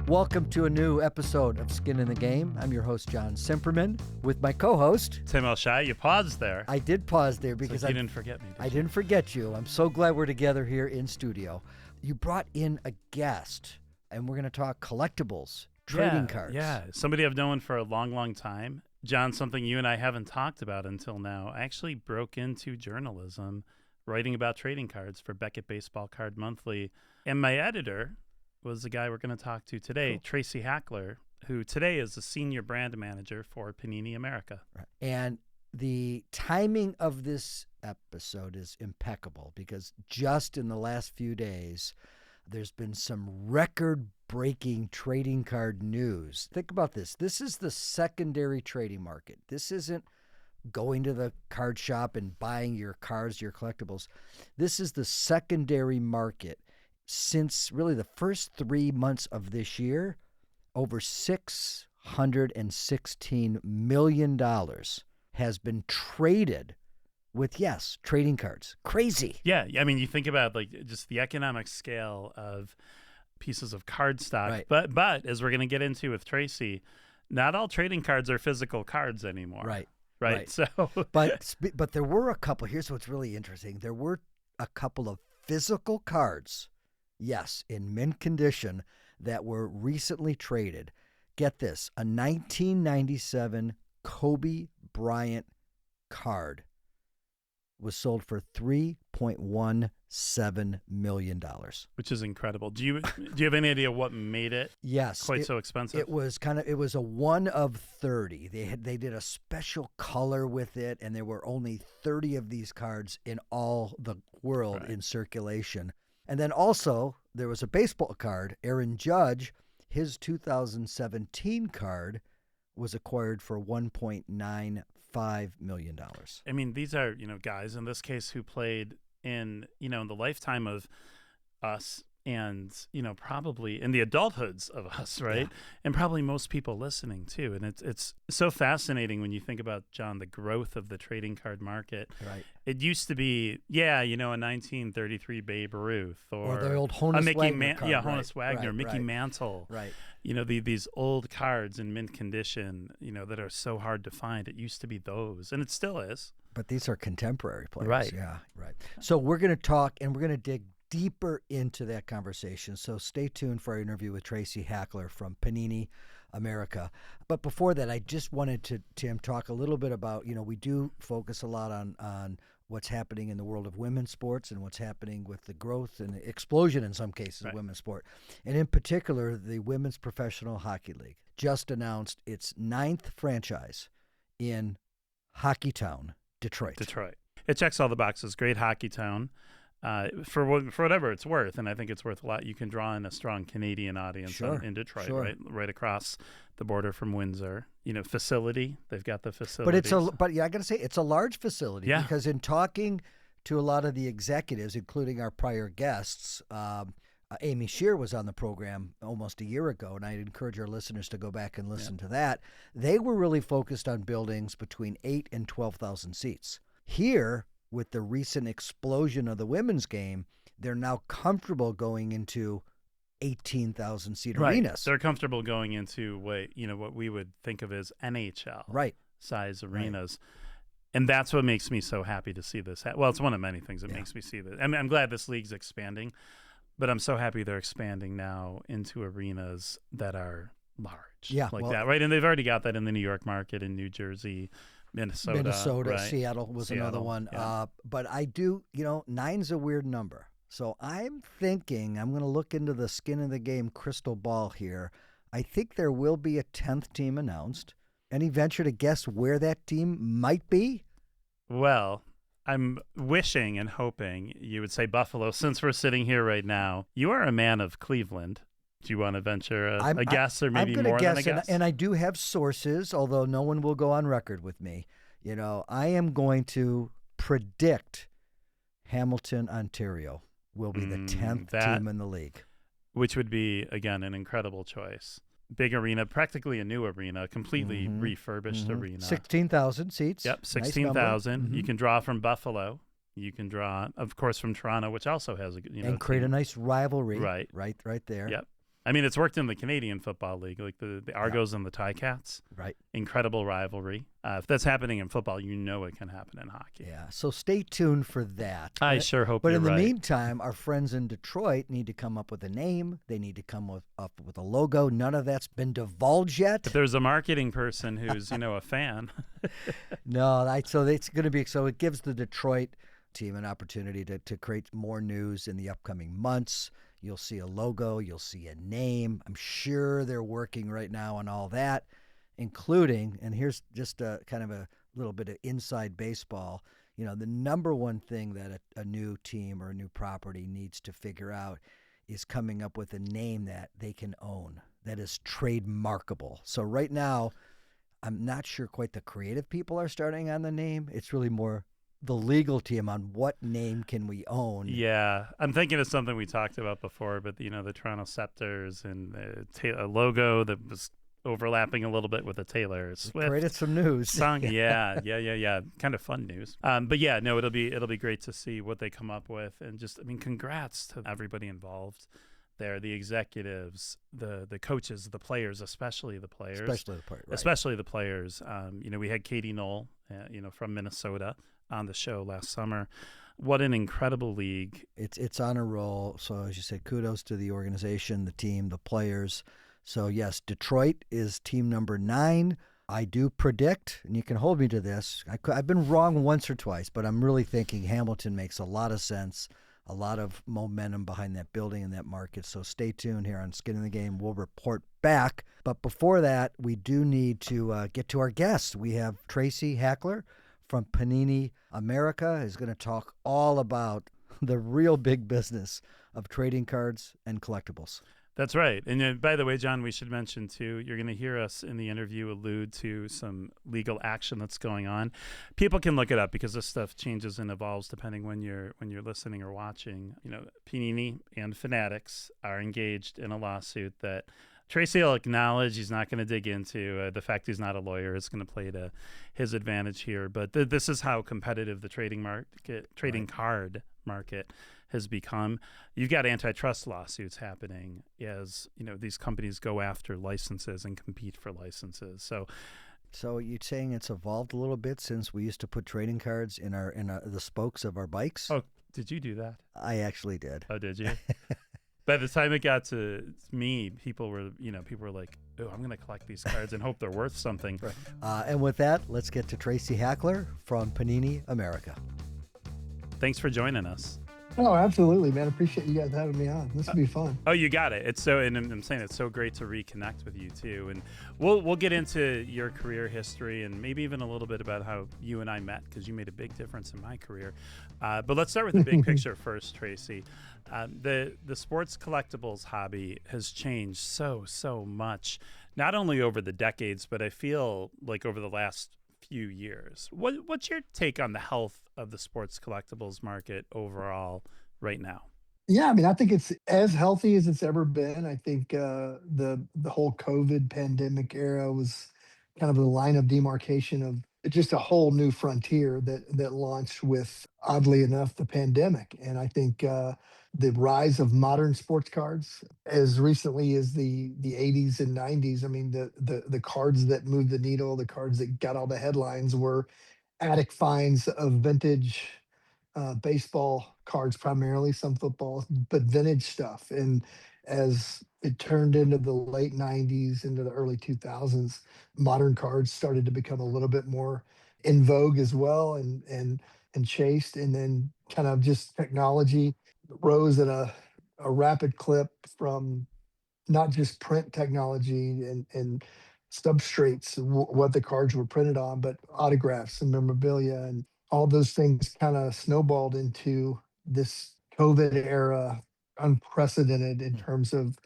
Welcome to a new episode of Skin in the Game. I'm your host, John Simperman, with my co-host, Tim Elshai. You paused there. I did pause there because you didn't forget me. I didn't forget you. I'm so glad we're together here in studio. You brought in a guest, and we're going to talk collectibles, trading cards. Yeah, somebody I've known for a long, long time. John, something you and I haven't talked about until now. I actually broke into journalism, writing about trading cards for Beckett Baseball Card Monthly, and my editor was the guy we're going to talk to today, cool. Tracy Hackler, who today is the senior brand manager for Panini America. Right. And the timing of this episode is impeccable because just in the last few days, there's been some record-breaking trading card news. Think about this. This is the secondary trading market. This isn't going to the card shop and buying your cards, your collectibles. This is the secondary market. Since really the first 3 months of this year, over $616 million has been traded with, yes, trading cards. Crazy. Yeah. I mean, you think about like just the economic scale of pieces of card stock. Right. But as we're going to get into with Tracy, not all trading cards are physical cards anymore. Right. So, but there were a couple. Here's what's really interesting. There were a couple of physical cards, yes, in mint condition, that were recently traded. Get this, a 1997 Kobe Bryant card was sold for $3.17 million. Which is incredible. Do you have any idea what made it so expensive? It was a 1 of 30. They did a special color with it, and there were only 30 of these cards in all the world in circulation. And then also, there was a baseball card, Aaron Judge. His 2017 card was acquired for $1.95 million. I mean, these are, guys in this case who played in the lifetime of us and, probably in the adulthoods of us, right? Yeah. And probably most people listening too. And it's so fascinating when you think about, John, the growth of the trading card market. Right. It used to be, a 1933 Babe Ruth or the old Honus Wagner card. Yeah, Honus Wagner, Mickey Mantle. Right. These old cards in mint condition, that are so hard to find. It used to be those, and it still is. But these are contemporary players. Right. Yeah, right. So we're going to talk, and we're going to dig deeper into that conversation. So stay tuned for our interview with Tracy Hackler from Panini America. But before that, I just wanted to, Tim, talk a little bit about, we do focus a lot on what's happening in the world of women's sports and what's happening with the growth and explosion in some cases of women's sport. And in particular, the Women's Professional Hockey League just announced its 9th franchise in Hockeytown, Detroit. It checks all the boxes. Great hockey town. For whatever it's worth, and I think it's worth a lot. You can draw in a strong Canadian audience in Detroit, right across the border from Windsor. Facility. They've got the facility. But I got to say, it's a large facility because in talking to a lot of the executives, including our prior guests, Amy Shear was on the program almost a year ago, and I'd encourage our listeners to go back and listen to that. They were really focused on buildings between 8,000 and 12,000 seats. Here, with the recent explosion of the women's game, they're now comfortable going into 18,000-seat arenas. They're comfortable going into what we would think of as NHL size arenas. And that's what makes me so happy to see this. Well, it's one of many things that makes me see this. I'm glad this league's expanding, but I'm so happy they're expanding now into arenas that are large that, right? And they've already got that in the New York market, in New Jersey, Minnesota, right? Seattle was another one. Yeah. But I do, 9's a weird number. So I'm thinking, I'm going to look into the skin of the game crystal ball here. I think there will be a 10th team announced. Any venture to guess where that team might be? Well, I'm wishing and hoping you would say Buffalo, since we're sitting here right now. You are a man of Cleveland. Do you want to venture a guess, or maybe more than a guess? And I do have sources, although no one will go on record with me. I am going to predict Hamilton, Ontario will be the 10th team in the league. Which would be, again, an incredible choice. Big arena, practically a new arena, completely refurbished arena. 16,000 seats. Yep, 16,000. Nice. You can draw from Buffalo. You can draw, of course, from Toronto, which also has a, and create a nice rivalry. Right there. Yep. I mean, it's worked in the Canadian Football League, like the Argos and the Ticats. Right. Incredible rivalry. If that's happening in football, you know it can happen in hockey. Yeah, so stay tuned for that. I sure hope But you're in the right. meantime, our friends in Detroit need to come up with a name. They need to come up with a logo. None of that's been divulged yet. But there's a marketing person who's, a fan. No, so it's going to be, so it gives the Detroit team an opportunity to create more news in the upcoming months. You'll see a logo. You'll see a name. I'm sure they're working right now on all that, including, and here's just a kind of a little bit of inside baseball, the number one thing that a new team or a new property needs to figure out is coming up with a name that they can own, that is trademarkable. So right now, I'm not sure quite the creative people are starting on the name. It's really more the legal team on what name can we own. Yeah, I'm thinking of something we talked about before, but the Toronto Scepters and a logo that was overlapping a little bit with the Taylor Swift. Created some news. Song. Yeah. Kind of fun news. But yeah, no, it'll be great to see what they come up with, and just, congrats to everybody involved there, the executives, the coaches, the players, especially the players. Especially the players. We had Katie Knoll, from Minnesota on the show last summer. What an incredible league. It's on a roll. So as you said, kudos to the organization, the team, the players. So yes, Detroit is team number 9. I do predict, and you can hold me to this, I've been wrong once or twice, but I'm really thinking Hamilton makes a lot of sense, a lot of momentum behind that building and that market. So stay tuned here on Skin in the Game. We'll report back. But before that, we do need to get to our guests. We have Tracy Hackler from Panini America is going to talk all about the real big business of trading cards and collectibles. That's right. And by the way, John, we should mention too, you're going to hear us in the interview allude to some legal action that's going on. People can look it up because this stuff changes and evolves depending when you're listening or watching. Panini and Fanatics are engaged in a lawsuit that Tracy will acknowledge he's not going to dig into. The fact he's not a lawyer is going to play to his advantage here. But this is how competitive the trading card market has become. You've got antitrust lawsuits happening as these companies go after licenses and compete for licenses. So you're saying it's evolved a little bit since we used to put trading cards in the spokes of our bikes? Oh, did you do that? I actually did. Oh, did you? By the time it got to me, people were like, "Oh, I'm going to collect these cards and hope they're worth something." Right. And with that, let's get to Tracy Hackler from Panini America. Thanks for joining us. Oh, absolutely, man. Appreciate you guys having me on. This will be fun. Oh, you got it. And I'm saying it's so great to reconnect with you too. And we'll get into your career history and maybe even a little bit about how you and I met, because you made a big difference in my career. But let's start with the big picture first, Tracy. The sports collectibles hobby has changed so much, not only over the decades, but I feel like over the last few years. What's your take on the health of the sports collectibles market overall right now? Yeah, I think it's as healthy as it's ever been. I think the whole COVID pandemic era was kind of the line of demarcation of just a whole new frontier that launched with, oddly enough, the pandemic. And I think the rise of modern sports cards as recently as the 80s and 90s, the cards that moved the needle, the cards that got all the headlines were attic finds of vintage baseball cards, primarily some football, but vintage stuff. And as it turned into the late 90s, into the early 2000s, modern cards started to become a little bit more in vogue as well, and chased. And then kind of just technology rose at a rapid clip from not just print technology and substrates, what the cards were printed on, but autographs and memorabilia, and all those things kind of snowballed into this COVID era, unprecedented in terms of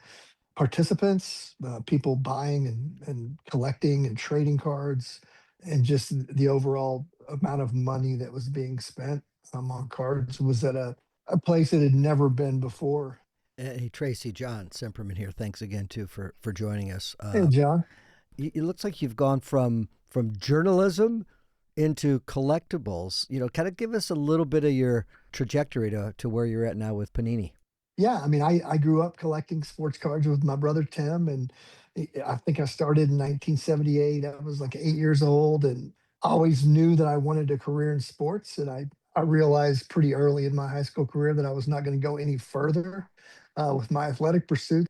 participants, people buying and collecting and trading cards, and just the overall amount of money that was being spent on cards was at a place it had never been before. Hey, Tracy, John Semperman here. Thanks again, too, for joining us. Hey, John. It looks like you've gone from journalism into collectibles. Kind of give us a little bit of your trajectory to where you're at now with Panini. Yeah, I mean, I grew up collecting sports cards with my brother Tim, and I think I started in 1978. I was like 8 years old, and always knew that I wanted a career in sports. And I realized pretty early in my high school career that I was not going to go any further with my athletic pursuit.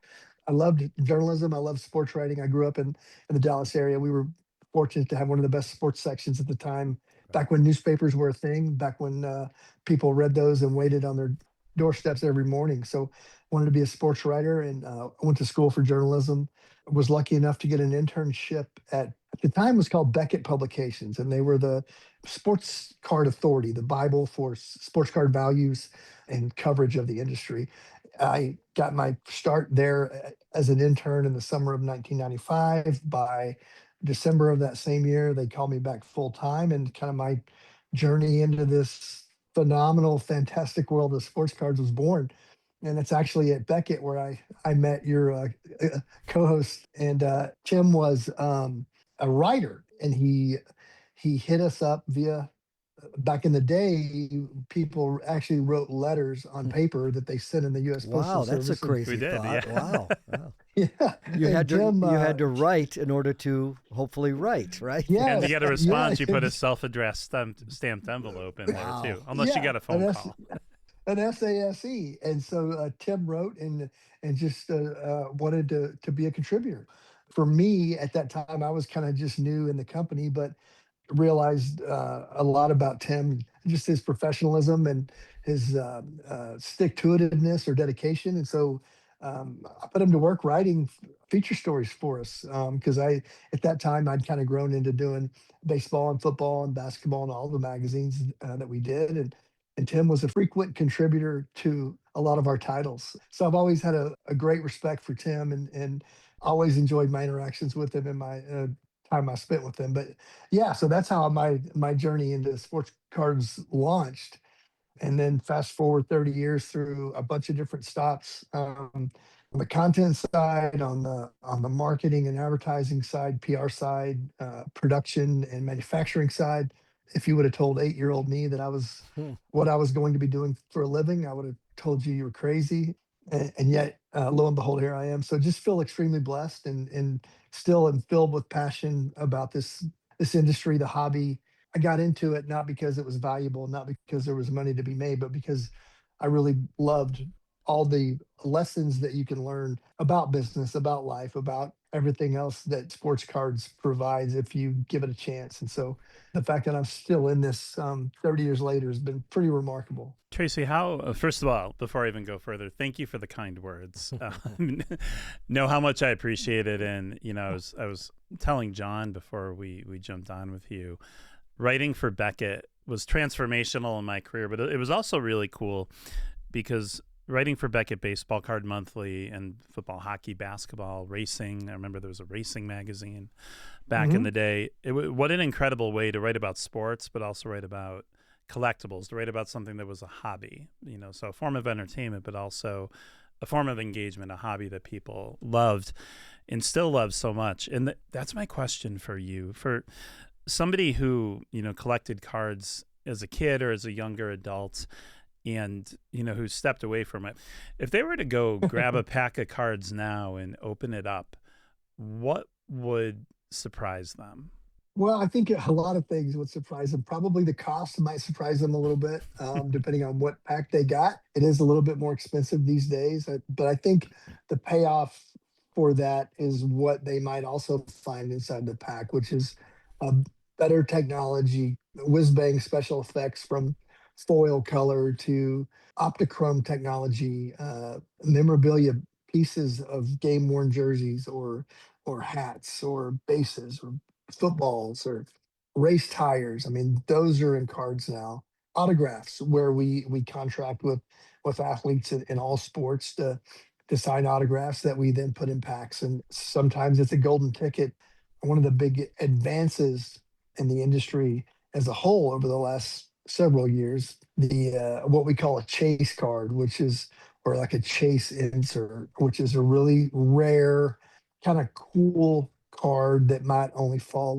I loved journalism. I loved sports writing. I grew up in the Dallas area. We were fortunate to have one of the best sports sections at the time. Back when newspapers were a thing, back when people read those and waited on their doorsteps every morning. So wanted to be a sports writer, and I went to school for journalism. Was lucky enough to get an internship at the time it was called Beckett Publications, and they were the sports card authority, the Bible for sports card values and coverage of the industry. I got my start there as an intern in the summer of 1995. By December of that same year, they called me back full time, and kind of my journey into this phenomenal, fantastic world of sports cards was born. And it's actually at Beckett where I met your co-host, and Tim was a writer, and he hit us up via back in the day. People actually wrote letters on paper that they sent in the U.S. Postal Wow, that's a Service. And We crazy did, thought. yeah. Wow. Wow. yeah, You and had to Tim, you had to write in order to hopefully write, right? And to yes, get a response, you yeah, put a self-addressed stamped envelope in there Wow. too, unless you yeah, got a phone call. an SASE. And so Tim wrote and just wanted to be a contributor. For me at that time, I was kind of just new in the company, but realized a lot about Tim, just his professionalism and his stick to itiveness or dedication. And so I put him to work writing feature stories for us because at that time, I'd kind of grown into doing baseball and football and basketball and all the magazines that we did. And Tim was a frequent contributor to a lot of our titles. So I've always had a great respect for Tim, and always enjoyed my interactions with him and my time I spent with him. But yeah, so that's how my journey into sports cards launched. And then fast forward 30 years through a bunch of different stops, on the content side, on the marketing and advertising side, PR side, production and manufacturing side. If you would have told 8-year-old me that I was Hmm. what I was going to be doing for a living, I would have told you were crazy. And yet, lo and behold, here I am. So just feel extremely blessed, and still am filled with passion about this industry, the hobby. I got into it not because it was valuable, not because there was money to be made, but because I really loved all the lessons that you can learn about business, about life, about everything else that sports cards provides if you give it a chance. And so the fact that I'm still in this 30 years later has been pretty remarkable. Tracy, how, first of all, before I even go further, thank you for the kind words. Know how much I appreciate it. And, I was telling John before we jumped on with you, writing for Beckett was transformational in my career, but it was also really cool because writing for Beckett Baseball Card Monthly and football, hockey, basketball, racing. I remember there was a racing magazine back in the day. What an incredible way to write about sports, but also write about collectibles, to write about something that was a hobby, so a form of entertainment, but also a form of engagement, a hobby that people loved and still love so much. And that's my question for you. For somebody who, collected cards as a kid or as a younger adult, and who stepped away from it, if they were to go grab a pack of cards now and open it up, what would surprise them? Well, I think a lot of things would surprise them. Probably the cost might surprise them a little bit, depending on what pack they got. It is a little bit more expensive these days, but I think the payoff for that is what they might also find inside the pack, which is a better technology, whiz bang special effects from foil color to optichrome technology, memorabilia pieces of game worn jerseys or hats or bases or footballs or race tires. I mean, those are in cards now. Autographs, where we contract with athletes in all sports to sign autographs that we then put in packs. And sometimes it's a golden ticket. One of the big advances in the industry as a whole over the last several years, the what we call a chase card, which is or like a chase insert, which is a really rare, kind of cool card that might only fall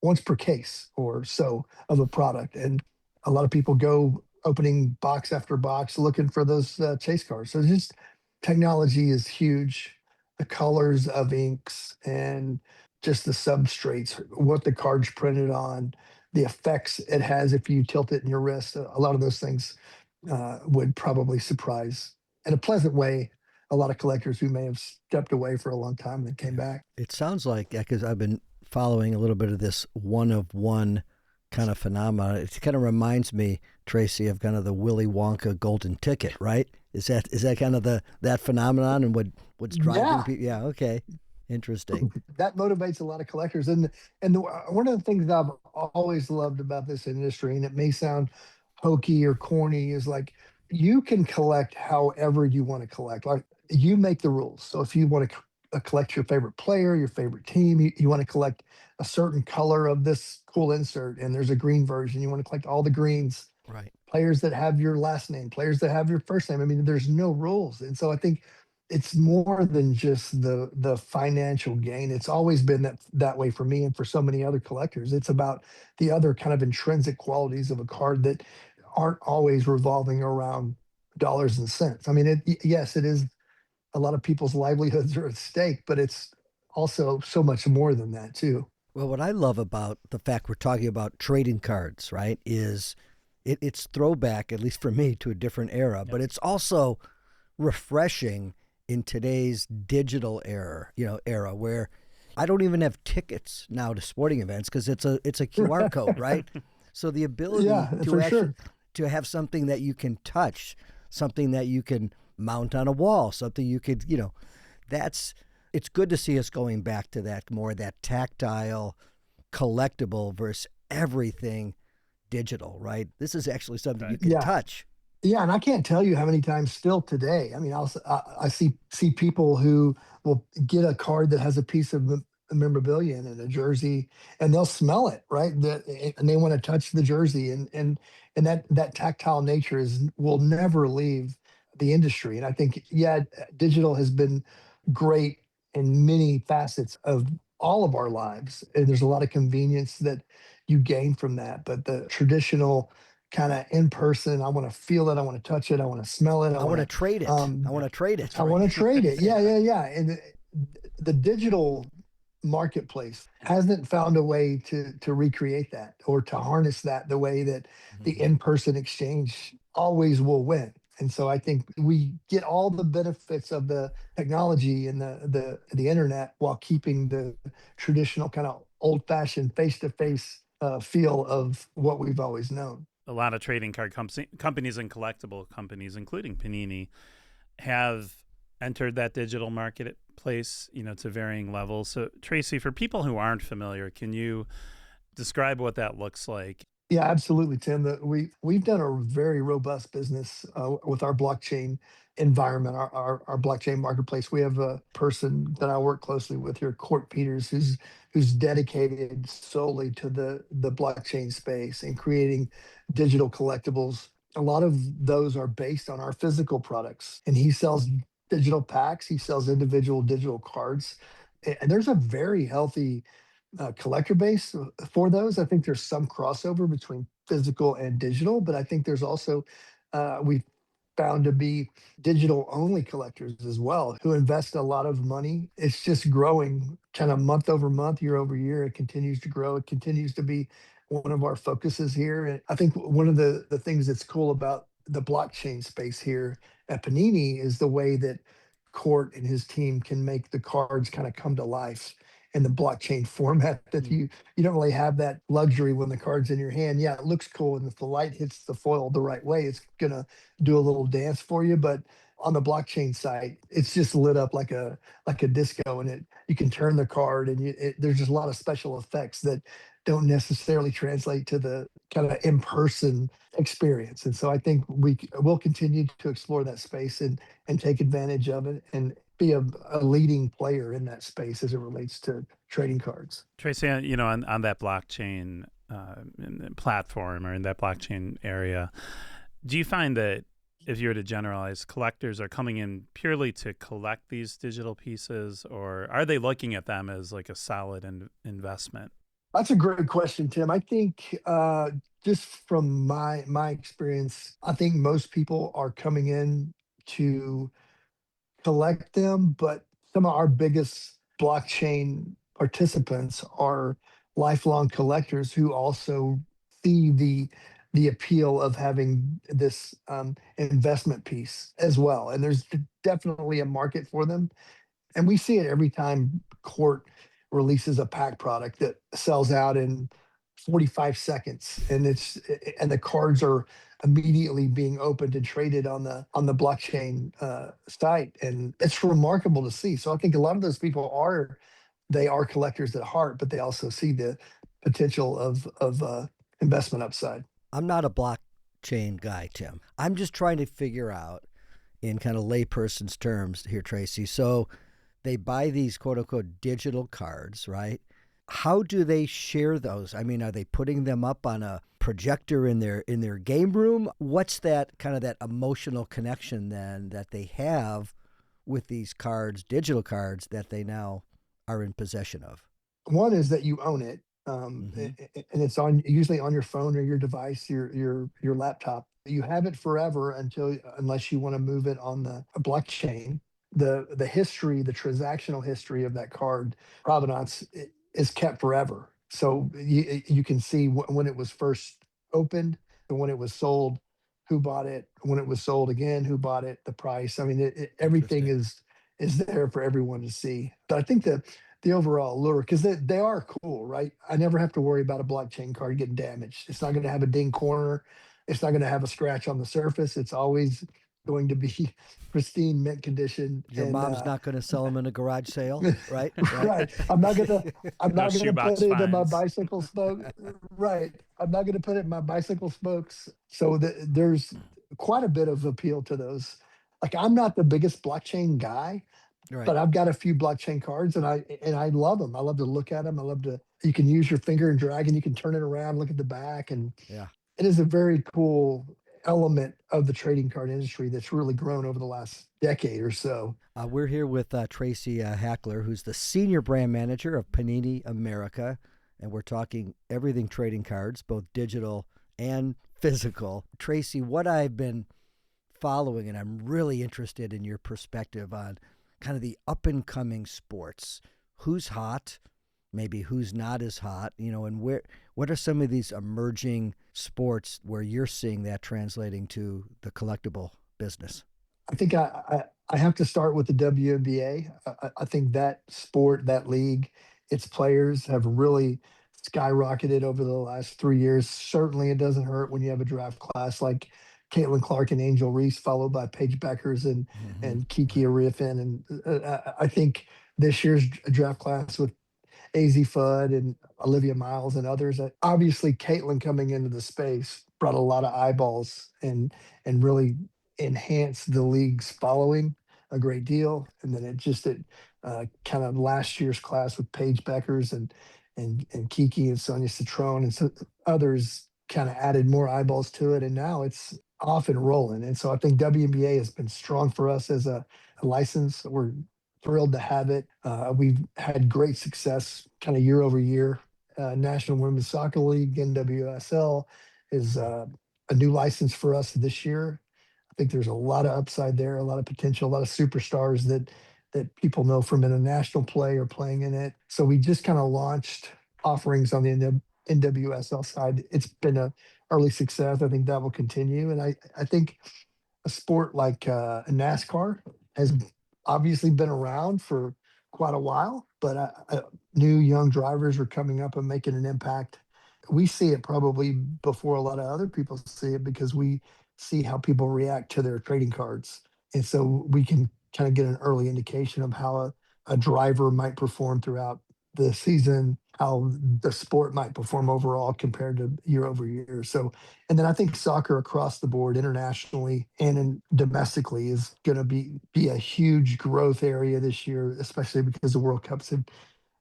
once per case or so of a product. And a lot of people go opening box after box looking for those chase cards. So just technology is huge. The colors of inks and just the substrates, what the card's printed on, the effects it has if you tilt it in your wrist. A lot of those things would probably surprise in a pleasant way a lot of collectors who may have stepped away for a long time and then came back. It sounds like, because I've been following a little bit of this one of one kind of phenomena. It kind of reminds me, Tracy, of kind of the Willy Wonka golden ticket, right? Is that kind of that phenomenon and what's driving people? Yeah, okay. Interesting. That motivates a lot of collectors. And one of the things that I've always loved about this industry, and it may sound hokey or corny, is like you can collect however you want to collect. Like you make the rules. So if you want to collect your favorite player, your favorite team, you want to collect a certain color of this cool insert, and there's a green version, you want to collect all the greens. Right. Players that have your last name, players that have your first name. I mean, there's no rules. And so I think it's more than just the financial gain. It's always been that way for me and for so many other collectors. It's about the other kind of intrinsic qualities of a card that aren't always revolving around dollars and cents. I mean, yes, it is, a lot of people's livelihoods are at stake, but it's also so much more than that too. Well, what I love about the fact we're talking about trading cards, right, is it's throwback, at least for me, to a different era, Yes. but it's also refreshing in today's digital era where I don't even have tickets now to sporting events because it's a QR code, right? So the ability to have something that you can touch, something that you can mount on a wall, something you could, it's good to see us going back to that tactile, collectible versus everything digital, right? This is actually something you can touch. Yeah, and I can't tell you how many times still today. I mean, I see people who will get a card that has a piece of memorabilia in it, a jersey, and they'll smell it, right? And they want to touch the jersey, and that tactile nature will never leave the industry. And I think, digital has been great in many facets of all of our lives, and there's a lot of convenience that you gain from that. But the traditional kind of in person, I want to feel it, I want to touch it, I want to smell it, I want to trade it. I want to trade it. I want to trade it. Yeah. And the digital marketplace hasn't found a way to recreate that or to harness that the way that the in-person exchange always will win. And so I think we get all the benefits of the technology and the internet while keeping the traditional kind of old-fashioned face-to-face feel of what we've always known. A lot of trading card companies and collectible companies, including Panini, have entered that digital marketplace, to varying levels. So, Tracy, for people who aren't familiar, can you describe what that looks like? Yeah, absolutely, Tim. We've done a very robust business with our blockchain environment, our blockchain marketplace. We have a person that I work closely with here, Court Peters, who's dedicated solely to the blockchain space and creating digital collectibles. A lot of those are based on our physical products, and he sells digital packs. He sells individual digital cards, and there's a very healthy collector base for those. I think there's some crossover between physical and digital, but I think there's also we've found to be digital only collectors as well who invest a lot of money. It's just growing kind of month over month, year over year. It continues to grow. It continues to be one of our focuses here. And I think one of the things that's cool about the blockchain space here at Panini is the way that Court and his team can make the cards kind of come to life in the blockchain format that you don't really have that luxury when the card's in your hand. Yeah, it looks cool, and if the light hits the foil the right way, it's gonna do a little dance for you. But on the blockchain side, it's just lit up like a disco, and you can turn the card, and there's just a lot of special effects that don't necessarily translate to the kind of in-person experience. And so I think we'll continue to explore that space and take advantage of it and be a leading player in that space as it relates to trading cards. Tracy, on that blockchain platform or in that blockchain area, do you find that if you were to generalize, collectors are coming in purely to collect these digital pieces, or are they looking at them as like a solid investment? That's a great question, Tim. I think just from my experience, I think most people are coming in to collect them, but some of our biggest blockchain participants are lifelong collectors who also see the appeal of having this investment piece as well. And there's definitely a market for them, and we see it every time court releases a pack product that sells out in 45 seconds, and the cards are immediately being opened and traded on the blockchain site, and it's remarkable to see. So I think a lot of those people are collectors at heart, but they also see the potential of investment upside. I'm not a blockchain guy, Tim. I'm just trying to figure out, in kind of layperson's terms here, Tracy. So they buy these quote unquote digital cards, right? How do they share those? I mean, are they putting them up on a projector in their game room? What's that kind of that emotional connection then that they have with these cards, digital cards that they now are in possession of? One is that you own it, Mm-hmm. and it's on usually on your phone or your device, your laptop. You have it forever unless you want to move it on the blockchain. The history, the transactional history of that card provenance is kept forever. So you can see when it was first opened and when it was sold, who bought it, when it was sold again, who bought it, the price. I mean, everything Interesting. is there for everyone to see. But I think that the overall allure, because they are cool, right? I never have to worry about a blockchain card getting damaged. It's not going to have a ding corner. It's not going to have a scratch on the surface. It's always going to be pristine mint condition. Your And mom's not going to sell them in a garage sale, right? Right. right, I'm No not gonna put shoebox it in my finds. bicycle spoke. Right, I'm not gonna put it in my bicycle spokes. So there's quite a bit of appeal to those. Like, I'm not the biggest blockchain guy, Right. but I've got a few blockchain cards, and I love them. I love to look at them. I love to. You can use your finger and drag, and you can turn it around, look at the back, and Yeah. it is a very cool element of the trading card industry that's really grown over the last decade or so. We're here with Tracy Hackler, who's the senior brand manager of Panini America, and we're talking everything trading cards, both digital and physical. Tracy, what I've been following, and I'm really interested in your perspective on kind of the up and coming sports. Who's hot? Maybe who's not as hot, and what are some of these emerging sports where you're seeing that translating to the collectible business? I think I have to start with the WNBA. I think that sport, that league, its players have really skyrocketed over the last 3 years. Certainly, it doesn't hurt when you have a draft class like Caitlin Clark and Angel Reese, followed by Paige Beckers Mm-hmm. and Kiki Right. Ariffin. And I think this year's draft class with AZ Fudd and Olivia Miles and others. Obviously, Caitlin coming into the space brought a lot of eyeballs and really enhanced the league's following a great deal. And then it kind of last year's class with Paige Beckers and Kiki and Sonia Citrone and so others kind of added more eyeballs to it. And now it's off and rolling. And so I think WNBA has been strong for us as a license. We're thrilled to have it. We've had great success kind of year over year. National Women's Soccer League, NWSL, is a new license for us this year. I think there's a lot of upside there, a lot of potential, a lot of superstars that people know from international play are playing in it. So we just kind of launched offerings on the NWSL side. It's been a early success. I think that will continue, and I think a sport like NASCAR has obviously been around for quite a while, but new young drivers are coming up and making an impact. We see it probably before a lot of other people see it because we see how people react to their trading cards. And so we can kind of get an early indication of how a driver might perform throughout the season, how the sport might perform overall compared to year over year. So, and then I think soccer across the board, internationally and domestically, is going to be a huge growth area this year, especially because the World Cup's in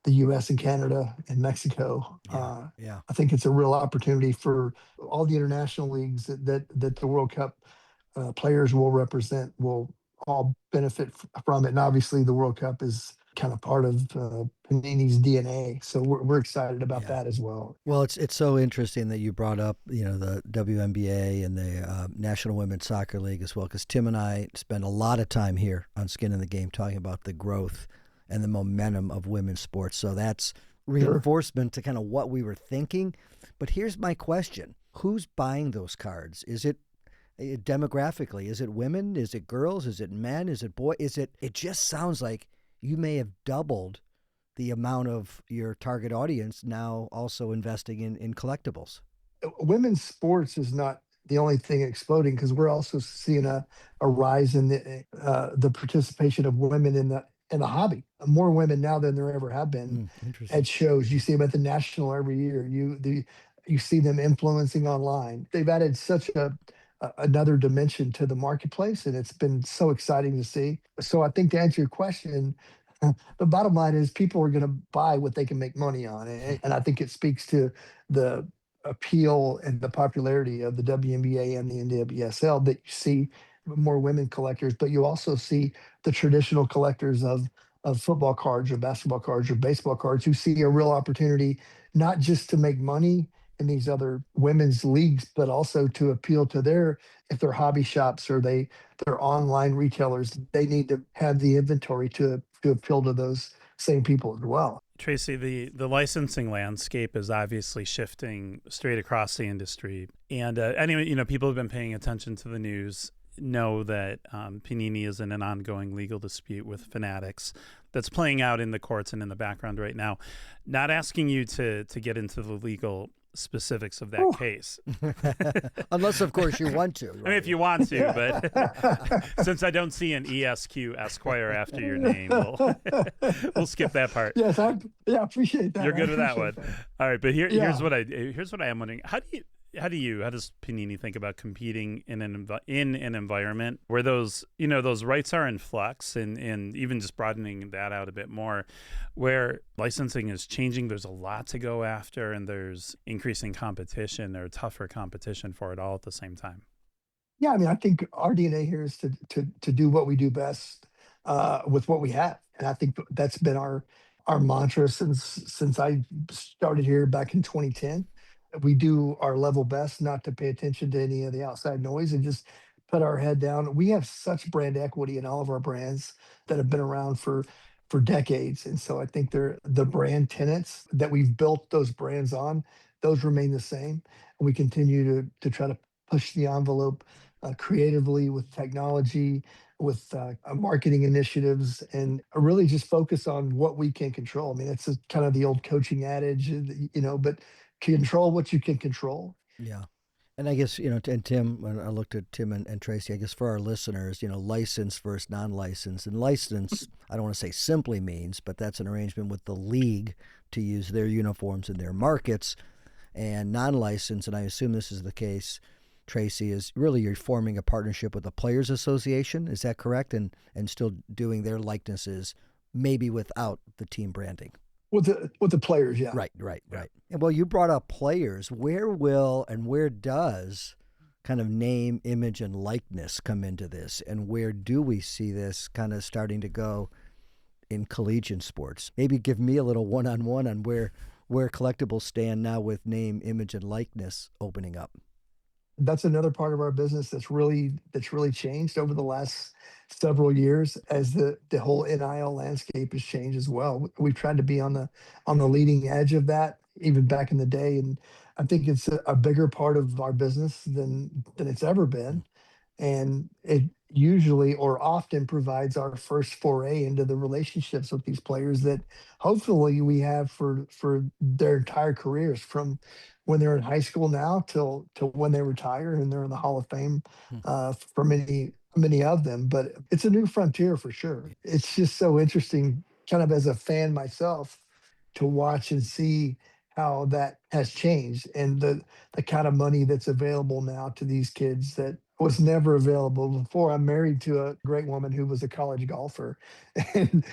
the U.S. and Canada and Mexico. Yeah. Yeah. I think it's a real opportunity for all the international leagues that the World Cup players will represent will all benefit from it. And obviously, the World Cup is kind of part of Panini's DNA. So we're excited about Yeah. that as well. Well, it's so interesting that you brought up, the WNBA and the National Women's Soccer League as well, because Tim and I spend a lot of time here on Skin in the Game talking about the growth and the momentum of women's sports. So that's reinforcement to kind of what we were thinking. But here's my question. Who's buying those cards? Is it demographically? Is it women? Is it girls? Is it men? Is it boy? It just sounds like you may have doubled the amount of your target audience now also investing in collectibles. Women's sports is not the only thing exploding, because we're also seeing a rise in the participation of women in the hobby. More women now than there ever have been at shows. You see them at the National every year. You see them influencing online. They've added such another dimension to the marketplace, and it's been so exciting to see. So I think, to answer your question, the bottom line is people are going to buy what they can make money on. And I think it speaks to the appeal and the popularity of the WNBA and the NWSL, that you see more women collectors, but you also see the traditional collectors of football cards or basketball cards or baseball cards, who see a real opportunity not just to make money in these other women's leagues, but also to appeal to if they're hobby shops or they're online retailers, they need to have the inventory to appeal to those same people as well. Tracy, the licensing landscape is obviously shifting straight across the industry. And anyway, people have been paying attention to the news, know that Panini is in an ongoing legal dispute with Fanatics that's playing out in the courts and in the background right now. Not asking you to get into the legal specifics of that case. Unless, of course, you want to. Right? I mean, if you want to, but since I don't see an ESQ Esquire after your name, we'll skip that part. Yes, I appreciate that. You're good with that one. All right, but here's what I am wondering. How does Panini think about competing in an environment where those rights are in flux, and even just broadening that out a bit more, where licensing is changing? There's a lot to go after, and there's increasing competition or tougher competition for it all at the same time. Yeah, I mean, I think our DNA here is to do what we do best with what we have, and I think that's been our mantra since I started here back in 2010. We do our level best not to pay attention to any of the outside noise and just put our head down. We have such brand equity in all of our brands that have been around for decades. And so I think the brand tenets that we've built those brands on, those remain the same. And we continue to try to push the envelope creatively with technology, with marketing initiatives, and really just focus on what we can control. I mean, it's kind of the old coaching adage, but control what you can control. Yeah. And I guess, and Tim, when I looked at Tim and Tracy, I guess for our listeners, license versus non-license. And license, I don't want to say simply means, but that's an arrangement with the league to use their uniforms in their markets. And non-license, and I assume this is the case, Tracy, is really you're forming a partnership with the Players Association. Is that correct? And still doing their likenesses, maybe without the team branding. With the players, yeah. Right. And well, you brought up players. Where does kind of name, image, and likeness come into this? And where do we see this kind of starting to go in collegiate sports? Maybe give me a little one-on-one on where collectibles stand now with name, image, and likeness opening up. That's another part of our business that's really changed over the last several years as the whole NIL landscape has changed as well. We've tried to be on the leading edge of that even back in the day, and I think it's a bigger part of our business than it's ever been. And it usually or often provides our first foray into the relationships with these players that hopefully we have for their entire careers, from when they're in high school now till when they retire and they're in the Hall of Fame for many of them. But it's a new frontier for sure. It's just so interesting, kind of as a fan myself, to watch and see how that has changed, and the kind of money that's available now to these kids that was never available before. I'm married to a great woman who was a college golfer, and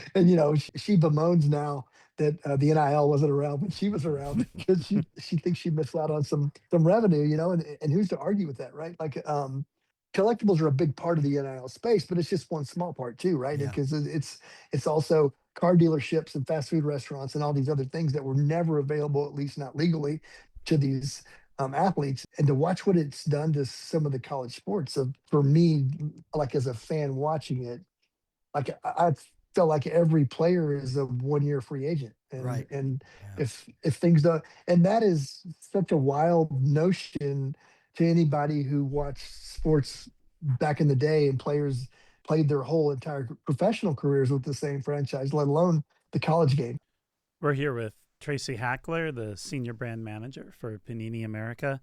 she bemoans now that the NIL wasn't around when she was around, because she thinks she missed out on some revenue, and who's to argue with that, right? Like collectibles are a big part of the NIL space, but it's just one small part too, right? Yeah. Because it's also car dealerships and fast food restaurants and all these other things that were never available, at least not legally, to these athletes. And to watch what it's done to some of the college sports. So for me, like as a fan watching it, like I felt like every player is a 1 year free agent, Right. and Yeah. if things don't, and that is such a wild notion to anybody who watched sports back in the day, and players played their whole entire professional careers with the same franchise, let alone the college game. We're here with Tracy Hackler, the senior brand manager for Panini America.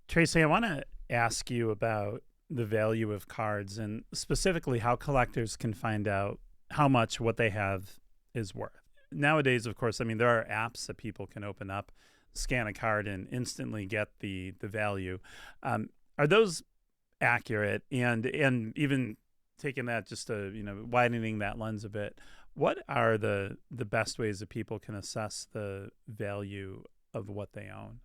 Tracy, I want to ask you about the value of cards and specifically how collectors can find out how much what they have is worth. Nowadays, of course, I mean, there are apps that people can open up, scan a card, and instantly get the value. Are those accurate? And even taking that just to, widening that lens a bit, what are the best ways that people can assess the value of what they own?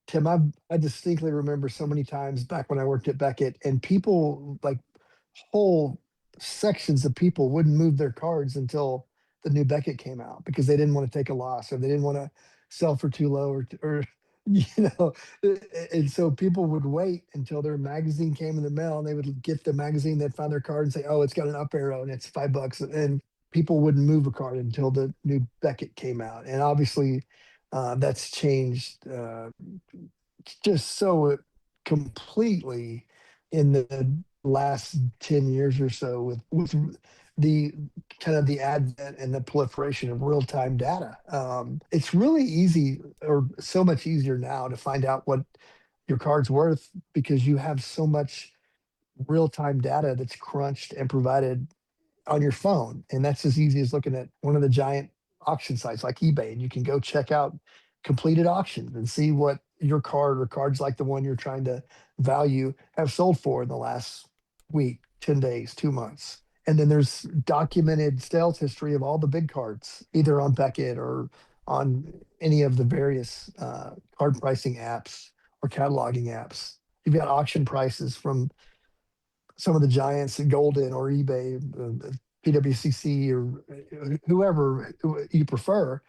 Tim, I distinctly remember so many times back when I worked at Beckett, and people, like whole sections of people, wouldn't move their cards until the new Beckett came out because they didn't want to take a loss, or they didn't want to sell for too low, or you know. And so people would wait until their magazine came in the mail, and they would get the magazine, they'd find their card and say, "Oh, it's got an up arrow and it's $5," and people wouldn't move a card until the new Beckett came out. And obviously, that's changed just so completely in the last 10 years or so, with the kind of the advent and the proliferation of real-time data. It's really easy, or so much easier now, to find out what your card's worth because you have so much real-time data that's crunched and provided on your phone. And that's as easy as looking at one of the giant auction sites like eBay, and you can go check out completed auctions and see what your card or cards like the one you're trying to value have sold for in the last week, 10 days, 2 months. And then there's documented sales history of all the big cards, either on Beckett or on any of the various card pricing apps or cataloging apps. You've got auction prices from some of the giants at Golden or eBay, PWCC, or whoever you prefer.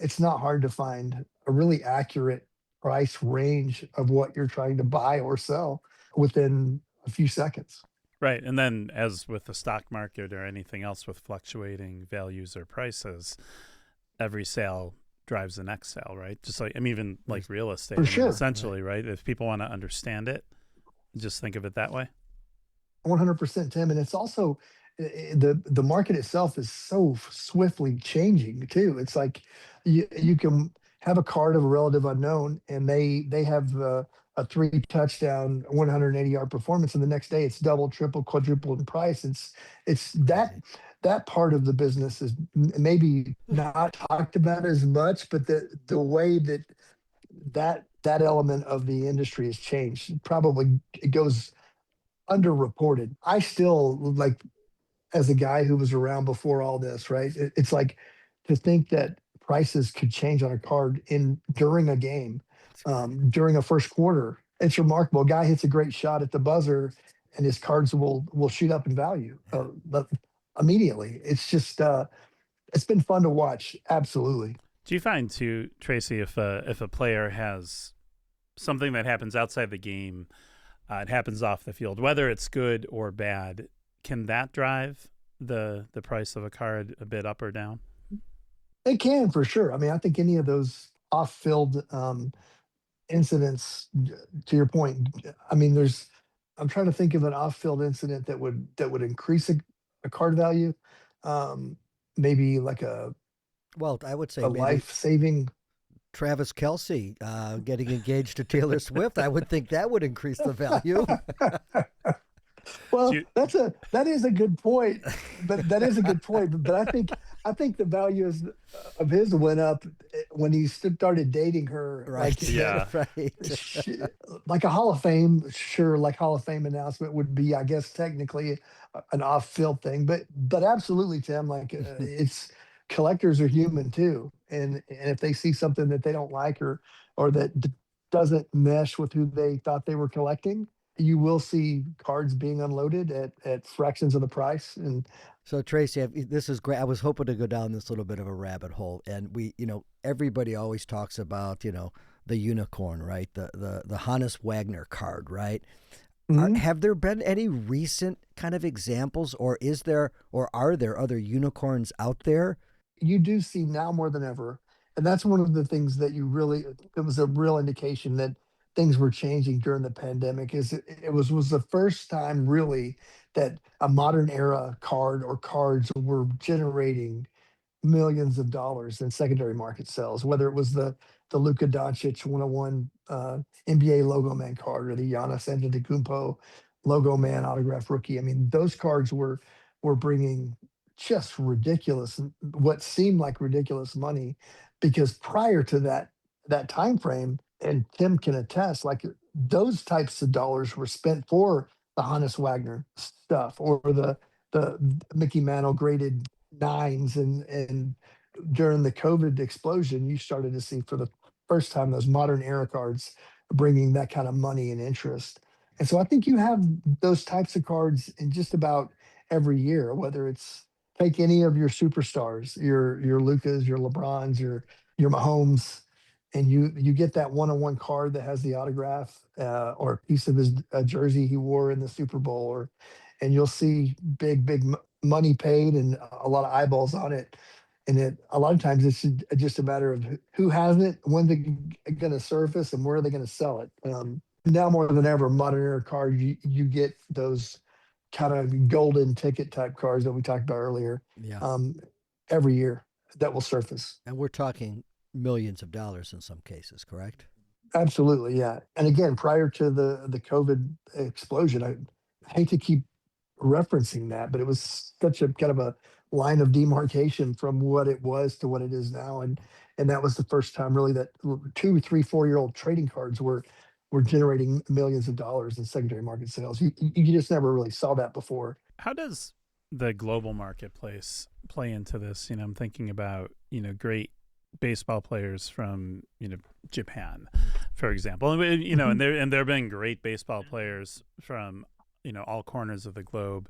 It's not hard to find a really accurate price range of what you're trying to buy or sell within a few seconds. Right. And then, as with the stock market or anything else with fluctuating values or prices, every sale drives the next sale, right? Just like, I mean, even like real estate, For sure. essentially, right? If people want to understand it, just think of it that way. 100%, Tim. And it's also the market itself is so swiftly changing too. It's like you can have a card of a relative unknown, and they have a 3 touchdown, 180-yard performance, and the next day it's double, triple, quadruple in price. It's that part of the business is maybe not talked about as much, but the way that element of the industry has changed, probably it goes underreported. I still, like, as a guy who was around before all this, right? It's like, to think that prices could change on a card in during a game, during a first quarter. It's remarkable. A guy hits a great shot at the buzzer, and his cards will shoot up in value immediately. It's just it's been fun to watch. Absolutely. Do you find too, Tracy, if a player has something that happens outside the game, it happens off the field, whether it's good or bad, can that drive the price of a card a bit up or down? It can, for sure. I mean, I think any of those off-field incidents, to your point, I mean, I'm trying to think of an off-field incident that would increase a card value. Maybe like I would say a maybe life-saving. Travis Kelce getting engaged to Taylor Swift. I would think that would increase the value. Well, that is a good point, but I think the value of his went up when he Right. dating her. Right. Yeah. Right. Like a Hall of Fame, sure. Like Hall of Fame announcement would be, I guess, technically an off-field thing, but absolutely, Tim. Like, it's collectors are human too, and if they see something that they don't like, or that doesn't mesh with who they thought they were collecting, you will see cards being unloaded at fractions of the price. And so Tracy, this is great. I was hoping to go down this little bit of a rabbit hole, and everybody always talks about the unicorn, right? The Hannes Wagner card, right? mhm, Have there been any recent kind of examples, or are there other unicorns out there? you do see now more than ever. And that's one of the things that it was a real indication that things were changing during the pandemic. Is it was the first time really that a modern era card or cards were generating millions of dollars in secondary market sales, whether it was the Luka Doncic 101 NBA logo man card or the Giannis Antetokounmpo logo man autograph rookie. I mean, those cards were bringing just ridiculous, what seemed like ridiculous money, because prior to that time frame, and Tim can attest, like those types of dollars were spent for the Hannes Wagner stuff or the Mickey Mantle graded nines, and during the COVID explosion, you started to see for the first time those modern era cards bringing that kind of money and interest. And so I think you have those types of cards in just about every year, whether it's take any of your superstars, your Lucas, your LeBrons, your Mahomes, and you get that one-on-one card that has the autograph or a piece of his jersey he wore in the Super Bowl, and you'll see big money paid and a lot of eyeballs on it. And a lot of times it's just a matter of who has it, when they're going to surface, and where are they going to sell it. Now more than ever, modern era cards, you get those kind of golden ticket type cards that we talked about earlier, Yeah. um, every year that will surface. And we're talking millions of dollars in some cases, correct? Absolutely, yeah. And again, prior to the COVID explosion, I hate to keep referencing that, but it was such a kind of a line of demarcation from what it was to what it is now. And that was the first time really that 2, 3, 4 year old trading cards were generating millions of dollars in secondary market sales. You just never really saw that before. How does the global marketplace play into this? I'm thinking about, great baseball players from, Japan, for example. And there have been great baseball players from, all corners of the globe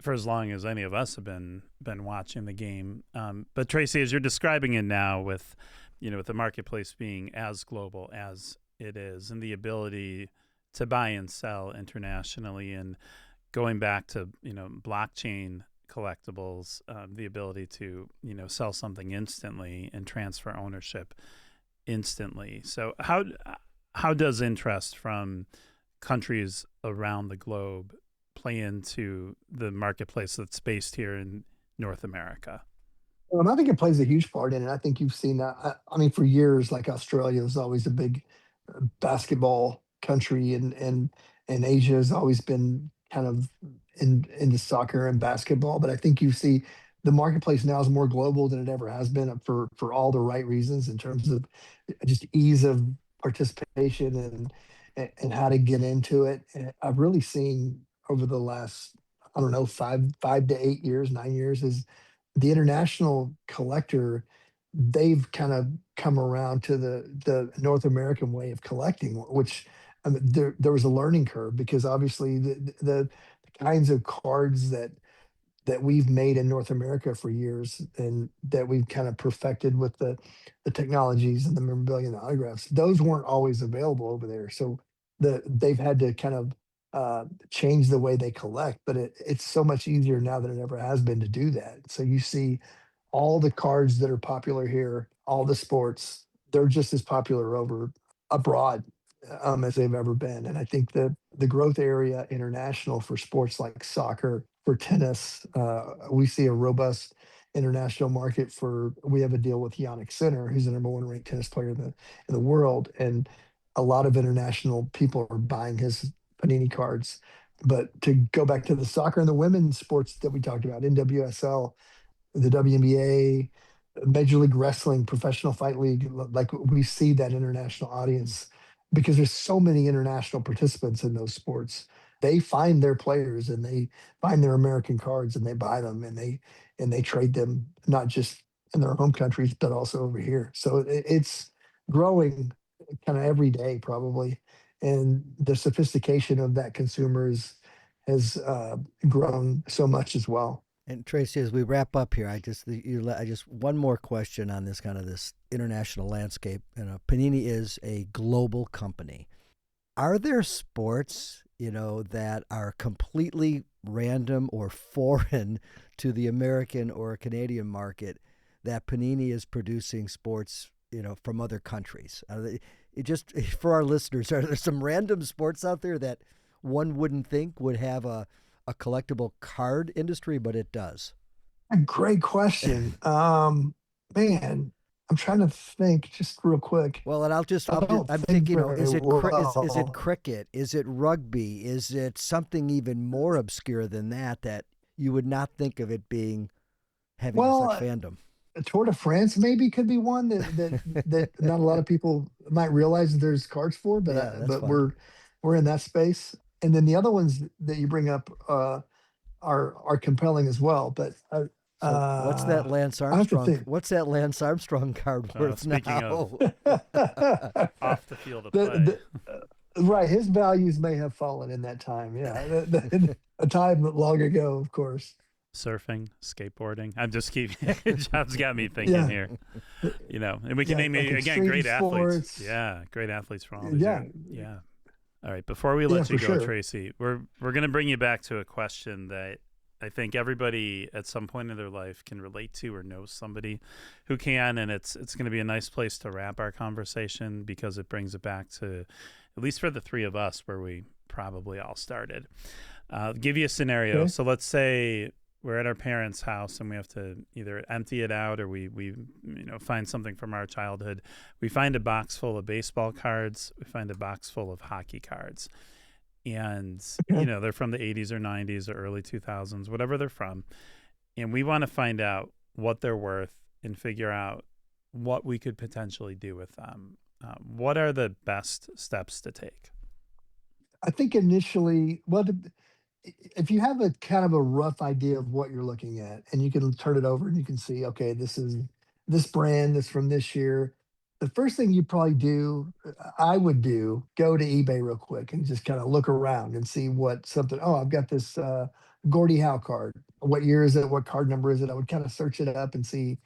for as long as any of us have been watching the game. But Tracy, as you're describing it now with the marketplace being as global as it is, and the ability to buy and sell internationally, and going back to blockchain collectibles, the ability to sell something instantly and transfer ownership instantly. So how does interest from countries around the globe play into the marketplace that's based here in North America? I think it plays a huge part in it. I think you've seen that. I mean, for years, like Australia was always a big basketball country, and Asia has always been kind of into soccer and basketball. But I think you see the marketplace now is more global than it ever has been for all the right reasons in terms of just ease of participation and how to get into it. And I've really seen over the last, I don't know, 5 to 8 years, 9 years, is the international collector, they've kind of come around to the North American way of collecting, which, I mean, there was a learning curve because obviously the kinds of cards that we've made in North America for years and that we've kind of perfected with the technologies and the memorabilia and the autographs, those weren't always available over there. So they've had to kind of change the way they collect, but it's so much easier now than it ever has been to do that. So you see all the cards that are popular here, all the sports, they're just as popular over abroad as they've ever been. And I think the growth area international for sports like soccer, for tennis, we see a robust international market for. We have a deal with Yannick Sinner, who's the number one ranked tennis player in the world, and a lot of international people are buying his Panini cards. But to go back to the soccer and the women's sports that we talked about, NWSL, the WNBA, Major League Wrestling, Professional Fight League, like we see that international audience because there's so many international participants in those sports. They find their players and they find their American cards and they buy them and they trade them not just in their home countries but also over here. So it's growing kind of every day probably, and the sophistication of that consumer has grown so much as well. And Tracy, as we wrap up here, I just one more question on this kind of this international landscape. Panini is a global company. Are there sports, that are completely random or foreign to the American or Canadian market that Panini is producing sports, from other countries? It just for our listeners, are there some random sports out there that one wouldn't think would have a collectible card industry, but it does? A great question. Man, I'm trying to think just real quick. Well, and I don't I'm think thinking, very is it well. cricket? Is it rugby? Is it something even more obscure than that you would not think of it being having such Well, fandom? Tour de France maybe could be one that not a lot of people might realize that there's cards for, Yeah, that's but fun. we're in that space. And then the other ones that you bring up are compelling as well. But So what's that Lance I have to Armstrong? think. What's that Lance Armstrong card worth Speaking of now? off the field of play. the, right, his values may have fallen in that time. Yeah, a time long ago, of course. Surfing, skateboarding. I'm just keeping. Job's got me thinking Yeah, here. And we can yeah, name like again extreme great athletes. sports. Yeah, great athletes from all these Yeah, years. Yeah. All right. Before we yeah, let you for go, sure. Tracy, we're gonna bring you back to a question that I think everybody at some point in their life can relate to or knows somebody who can, and it's going to be a nice place to wrap our conversation because it brings it back to, at least for the three of us, where we probably all started. Give you a scenario. Okay. So let's say we're at our parents' house and we have to either empty it out or we find something from our childhood. We find a box full of baseball cards. We find a box full of hockey cards. And, Okay. they're from the 80s or 90s or early 2000s, whatever they're from. And we want to find out what they're worth and figure out what we could potentially do with them. What are the best steps to take? I think initially, well, if you have a kind of a rough idea of what you're looking at, and you can turn it over and you can see, okay, this is this brand that's from this year. The first thing you probably do, I would do, go to eBay real quick and just kind of look around and see what something. Oh, I've got this Gordie Howe card. What year is it? What card number is it? I would kind of search it up and see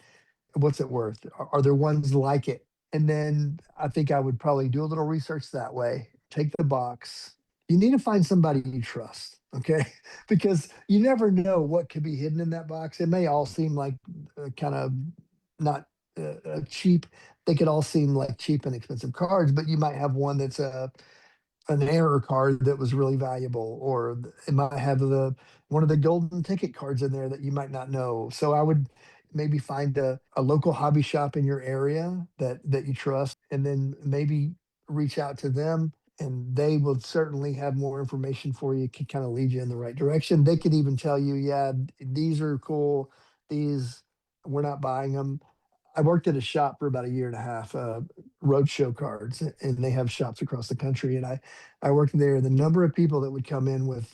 what's it worth. Are there ones like it? And then I think I would probably do a little research that way. Take the box. You need to find somebody you trust, okay? Because you never know what could be hidden in that box. It may all seem like kind of not cheap. They could all seem like cheap and expensive cards, but you might have one that's an error card that was really valuable, or it might have the one of the golden ticket cards in there that you might not know. So I would maybe find a local hobby shop in your area that you trust, and then maybe reach out to them, and they will certainly have more information for you, can kind of lead you in the right direction. They could even tell you, yeah, these are cool. These, we're not buying them. I worked at a shop for about a year and a half, roadshow cards, and they have shops across the country. And I worked there. The number of people that would come in with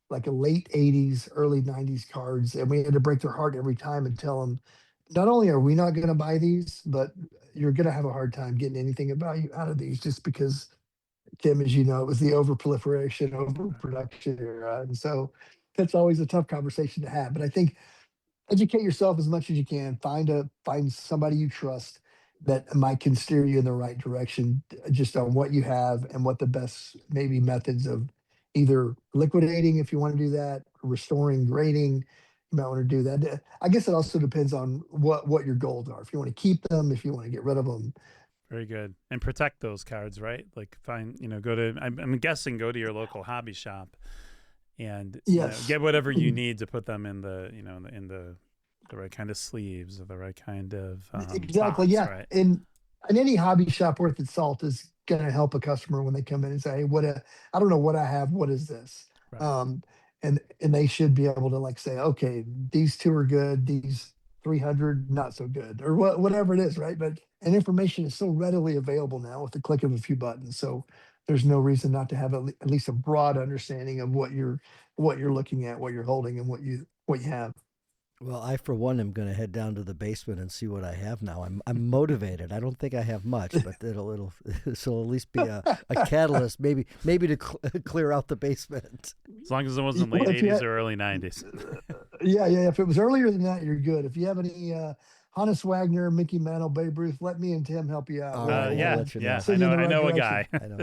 like a late 80s, early 90s cards, and we had to break their heart every time and tell them, not only are we not going to buy these, but you're going to have a hard time getting anything of value out of these, just because, Tim, as you know, it was the overproliferation, overproduction era. And so that's always a tough conversation to have. But I think educate yourself as much as you can. Find somebody you trust that might can steer you in the right direction, just on what you have and what the best maybe methods of either liquidating, if you want to do that, restoring, grading. You might want to do that. I guess it also depends on what your goals are. If you want to keep them, if you want to get rid of them. Very good. And protect those cards, right? Like go to, I'm guessing, go to your local hobby shop and Yes. get whatever you need to put them in the in the right kind of sleeves or the right kind of Exactly. box, Yeah. right? And any hobby shop worth its salt is going to help a customer when they come in and say, "Hey, I don't know what I have. What is this?" Right. Um, and they should be able to like say, "Okay, these two are good. These 300 not so good," or whatever it is, right? But and information is so readily available now with the click of a few buttons. So there's no reason not to have at least a broad understanding of what you're looking at, what you're holding, and what you have. Well, I for one am going to head down to the basement and see what I have now. I'm motivated. I don't think I have much, but it'll this will at least be a catalyst, maybe to clear out the basement. As long as it wasn't late '80s or early '90s. Yeah. If it was earlier than that, you're good. If you have any Hannes Wagner, Mickey Mantle, Babe Ruth, let me and Tim help you out. All right, yeah, I'll let you know. yeah. I know a guy. I know.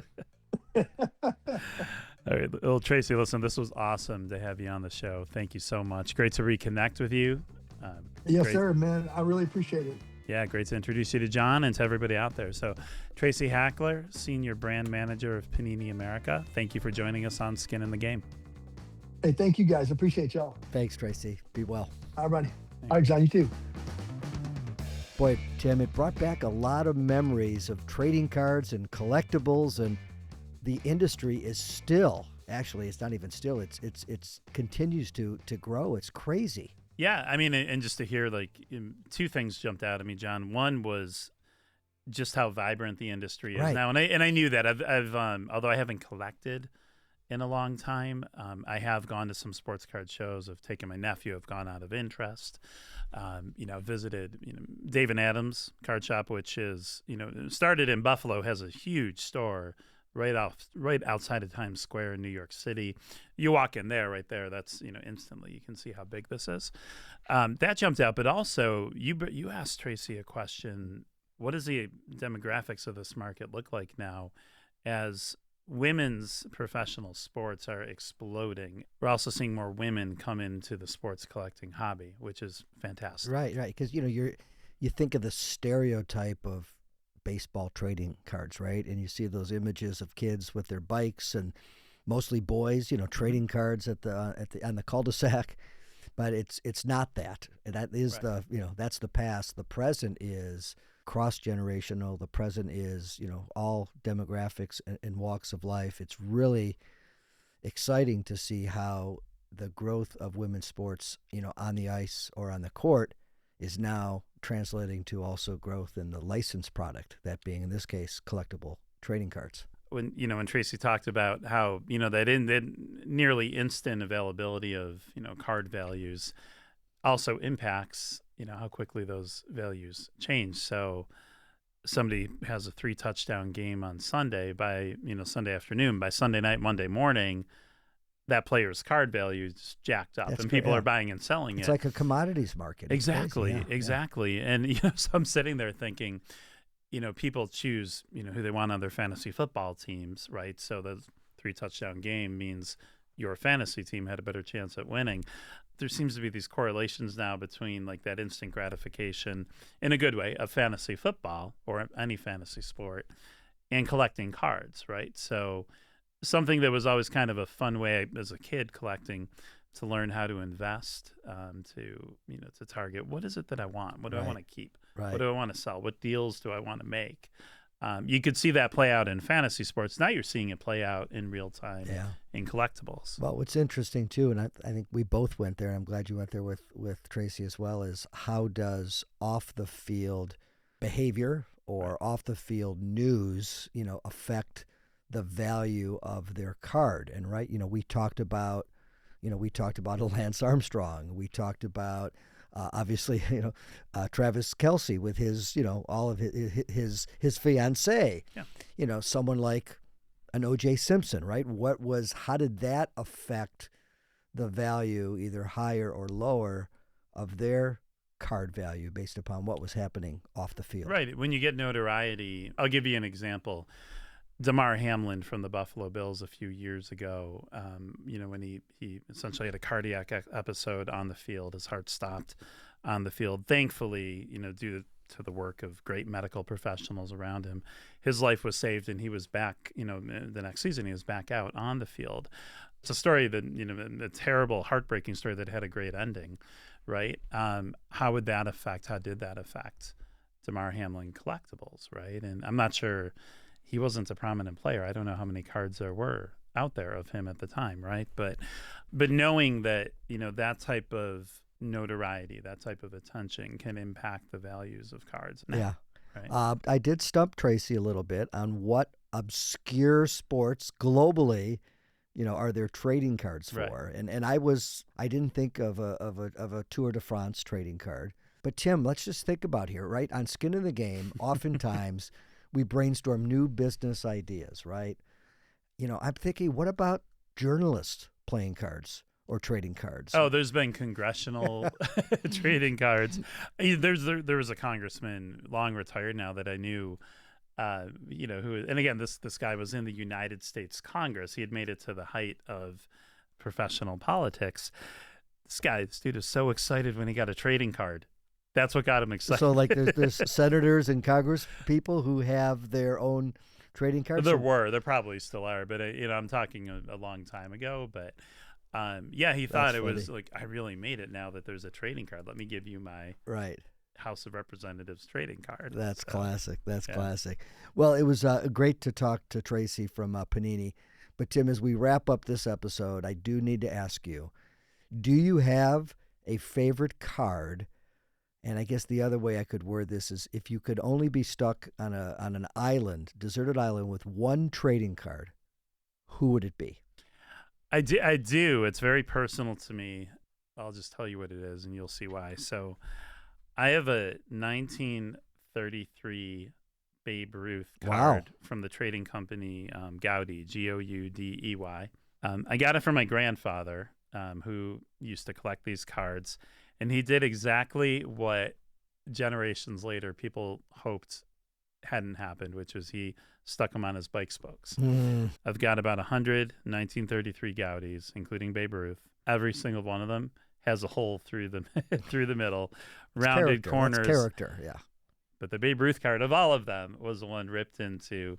All right, well, Tracy, listen, this was awesome to have you on the show. Thank you so much. Great to reconnect with you. Yes, sir, man. I really appreciate it. Yeah, great to introduce you to John and to everybody out there. So, Tracy Hackler, Senior Brand Manager of Panini America, thank you for joining us on Skin in the Game. Hey, thank you, guys. Appreciate y'all. Thanks, Tracy. Be well. All right. All right, John, you too. Boy, Tim, it brought back a lot of memories of trading cards and collectibles, and the industry is still, actually, it's not even still, it's continues to grow. It's crazy. Yeah, I mean, and just to hear, like, two things jumped out at me, John. One was just how vibrant the industry is now, and I knew that. I've although I haven't collected in a long time, I have gone to some sports card shows. I've taken my nephew. I've gone out of interest. Visited Dave and Adams Card Shop, which is started in Buffalo, has a huge store right outside of Times Square in New York City. You walk in there, right there, that's instantly you can see how big this is. That jumped out, but also you asked Tracy a question. What does the demographics of this market look like now as women's professional sports are exploding? We're also seeing more women come into the sports collecting hobby, which is fantastic. Right, because you think of the stereotype of baseball trading cards, right? And you see those images of kids with their bikes and mostly boys, trading cards on the cul-de-sac. But it's not that. That is that's the past. The present is cross-generational. The present is, all demographics and walks of life. It's really exciting to see how the growth of women's sports, on the ice or on the court is now translating to also growth in the licensed product, that being, in this case, collectible trading cards. When Tracy talked about how, that nearly instant availability of, card values also impacts, how quickly those values change. So somebody has a 3-touchdown game on Sunday by, Sunday afternoon, by Sunday night, Monday morning, that player's card value is jacked up. And people are buying and selling it. It's like a commodities market. Exactly. And, so I'm sitting there thinking, people choose, who they want on their fantasy football teams, right? So the 3-touchdown game means your fantasy team had a better chance at winning. There seems to be these correlations now between like that instant gratification, in a good way, of fantasy football or any fantasy sport and collecting cards, right? So something that was always kind of a fun way as a kid collecting to learn how to invest, to target what is it that I want? What do I want to keep? What do I want to sell? What deals do I want to make? You could see that play out in fantasy sports. Now you're seeing it play out in real time in collectibles. Well, what's interesting too, and I think we both went there, and I'm glad you went there with Tracy as well, is how does off the field behavior or off the field news, affect the value of their card? And we talked about a Lance Armstrong. We talked about obviously Travis Kelce with his all of his fiancée. Someone like an O.J. Simpson, right? How did that affect the value, either higher or lower, of their card value based upon what was happening off the field? Right. When you get notoriety, I'll give you an example. Damar Hamlin from the Buffalo Bills a few years ago, when he essentially had a cardiac episode on the field, his heart stopped on the field. Thankfully, due to the work of great medical professionals around him, his life was saved and he was back, the next season he was back out on the field. It's a story that, a terrible, heartbreaking story that had a great ending, right? How did that affect Damar Hamlin collectibles, right? And I'm not sure. He wasn't a prominent player. I don't know how many cards there were out there of him at the time, right? But knowing that, that type of notoriety, that type of attention can impact the values of cards now. Yeah. Right? I did stump Tracy a little bit on what obscure sports globally are there trading cards for? Right. And I didn't think of a Tour de France trading card. But Tim, let's just think about here, right? On Skin in the Game, oftentimes we brainstorm new business ideas, right? I'm thinking, what about journalists playing cards or trading cards? Oh, there's been congressional trading cards. There was a congressman, long retired now, that I knew, who, and again, this guy was in the United States Congress. He had made it to the height of professional politics. This dude is so excited when he got a trading card. That's what got him excited. So, like, there's senators and Congress people who have their own trading cards? There probably still are, but I'm talking a long time ago. But he thought it was like, I really made it now that there's a trading card. Let me give you my House of Representatives trading card. That's classic. That's classic. Well, it was great to talk to Tracy from Panini. But Tim, as we wrap up this episode, I do need to ask you, do you have a favorite card? And I guess the other way I could word this is, if you could only be stuck on an island, deserted island, with one trading card, who would it be? I do. It's very personal to me. I'll just tell you what it is, and you'll see why. So I have a 1933 Babe Ruth card from the trading company Gaudi, Goudey. I got it from my grandfather, who used to collect these cards. And he did exactly what generations later people hoped hadn't happened, which was he stuck them on his bike spokes. I've got about 100 1933 Gaudies, including Babe Ruth. Every single one of them has a hole through the middle, rounded corners. That's character, yeah. But the Babe Ruth card of all of them was the one ripped into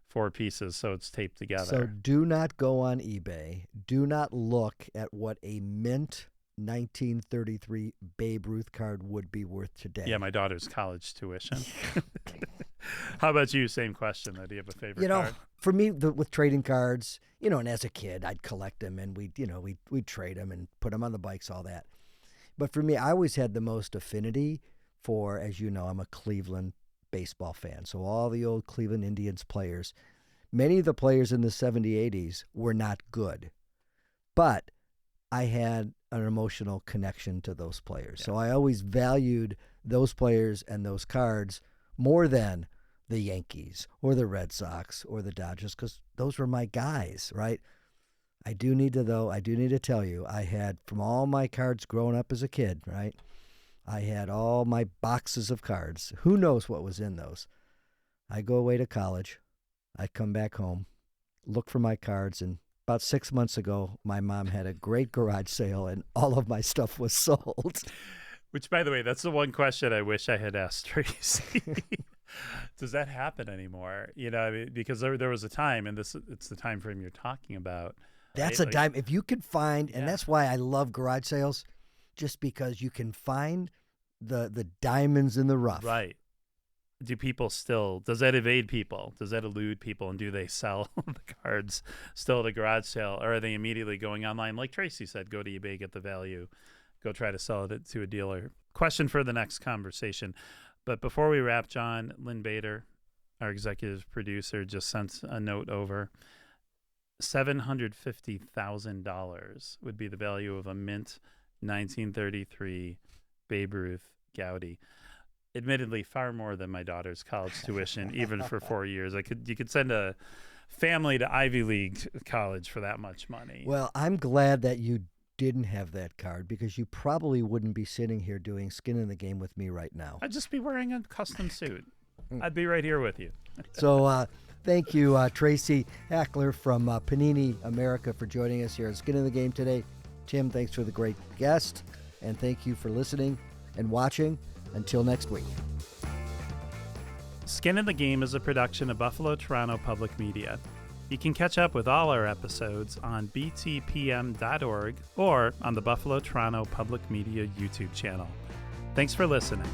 4 pieces, so it's taped together. So do not go on eBay. Do not look at what a mint 1933 Babe Ruth card would be worth today. Yeah, my daughter's college tuition. How about you? Same question. Do you have a favorite card? For me, with trading cards, and as a kid, I'd collect them, and we'd trade them and put them on the bikes, all that. But for me, I always had the most affinity for, as you know, I'm a Cleveland baseball fan. So all the old Cleveland Indians players, many of the players in the 70s, 80s were not good. But I had an emotional connection to those players. Yeah. So I always valued those players and those cards more than the Yankees or the Red Sox or the Dodgers, because those were my guys, right? I do need to tell you, I had, from all my cards growing up as a kid, right? I had all my boxes of cards. Who knows what was in those? I go away to college. I come back home, look for my cards, and about 6 months ago, my mom had a great garage sale, and all of my stuff was sold. Which, by the way, that's the one question I wish I had asked Tracy. Does that happen anymore? Because there was a time, and it's the time frame you're talking about. That's a time. If you can find, and that's why I love garage sales, just because you can find the diamonds in the rough. Right. Do people does that evade people? Does that elude people? And do they sell the cards still at a garage sale? Or are they immediately going online? Like Tracy said, go to eBay, get the value, go try to sell it to a dealer. Question for the next conversation. But before we wrap, John, Lynn Bader, our executive producer, just sent a note over. $750,000 would be the value of a mint 1933 Babe Ruth Gaudi. Admittedly, far more than my daughter's college tuition, even for 4 years. You could send a family to Ivy League college for that much money. Well, I'm glad that you didn't have that card, because you probably wouldn't be sitting here doing Skin in the Game with me right now. I'd just be wearing a custom suit. I'd be right here with you. So thank you, Tracy Hackler from Panini America, for joining us here at Skin in the Game today. Tim, thanks for the great guest, and thank you for listening and watching. Until next week. Skin in the Game is a production of Buffalo Toronto Public Media. You can catch up with all our episodes on btpm.org or on the Buffalo Toronto Public Media YouTube channel. Thanks for listening.